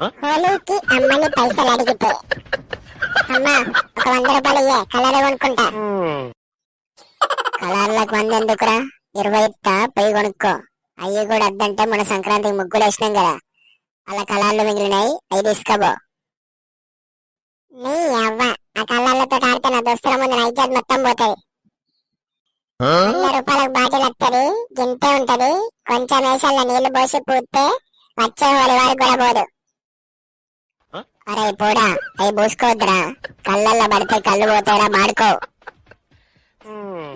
హోలీకి అమ్మని పైసలు అడిగితే అమ్మ ఒక 100 రూపాయలు ఇయ్యే కలర్ కొనుక్కుంటా. కలర్లకు 100 ఎందుకురా, 20 ఇస్తా, పోయి కొనుక్కో. అయ్యి కూడా వద్దంటే మన సంక్రాంతికి ముగ్గులు వేసినాం కదా, అలా కలర్లు మిగిలినాయి, అవి తీసుకోబో. నీ అవ్వ, ఆ కలర్లతో ఆడితే నా దోస్తుల ముందు నా ఇజ్జత్ మొత్తం పోతాయి. 100 రూపాయలకు బాటిల్ వస్తుంది, గింతే ఉంటది, కొంచెం వేసల్లో నీళ్లు పోసి పూస్తే వచ్చే హోలీ వరకు కూడా పోదు. అరే పోడా, అవి పూసుకోవద్దురా, కళ్ళల్లో పడితే కళ్ళు పోతాయిరా, మాడుకో.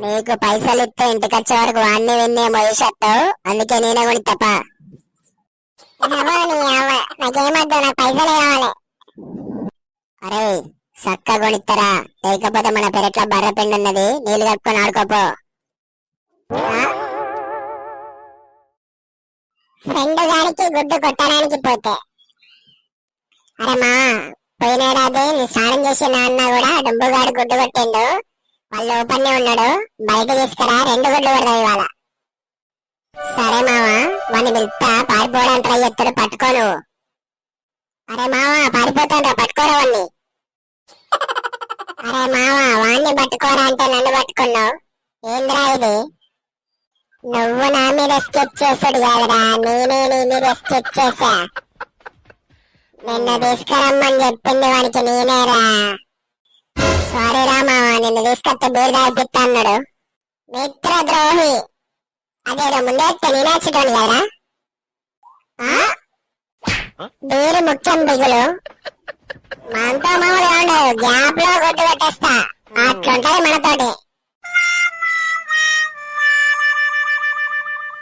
నీకు పైసలు ఇస్తే ఇంటికి వచ్చే వరకు వాడిని విన్నేమో వేసొద్దు, అందుకే నేనే కొని తప్ప. నాకేమద్దు, నాకు పైసలే కావాలి. అరే చక్క కొనిస్తారా, లేకపోతే మన పెరట్లో బర్రె పిండి ఉన్నది, నీళ్లు కట్టుకొని ఆడుకోపో. ఫ్రెండ్ గారికి గుడ్డు కొట్టడానికి పోతే, అరే మా పోయినాడాది నీ స్నానం చేసి నాన్న కూడా డుంబుగాడు గుడ్డు కొట్టిండు, వాళ్ళు ఓపెన్నే ఉన్నాడు, బయట తీసుకురా, 2 గుడ్లు పడతాయి ఇవాళ. సరే మావా, వాడిని పిలుస్తా, పారిపోవడానికి ట్రై చేస్తాడు, పట్టుకోను. అరే మావా పారిపోతాడు, పట్టుకోరా వాడిని. అరే మావా వాడిని పట్టుకోరా అంటే నన్ను పట్టుకున్నావు, ఏంద్రా ఇది? నువ్వు నా మీద స్కెచ్ చేసాడు కాదురా, నేనే నీ మీద స్కెచ్ చేసా. నిన్ను తీసుకురమ్మని చెప్పింది వానికి నేనేరా. సారీ రా మావా, నిన్ను తీసుకొస్తే బీరు తాగిపిస్తా అన్నాడు. మిత్రద్రోహి, అదేదో ముందే నేనేర్చుకోండి కదరా. బీరు ముఖ్యం బిగులు, మనతో మామూలుగా ఉండదు, గ్యాప్ లో కొట్టు పెట్టేస్తా, అట్లుంటది మనతోటి.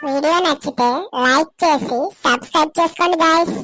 వీడియో నచ్చితే లైక్ చేసి సబ్స్క్రైబ్ చేసుకోండి గైస్.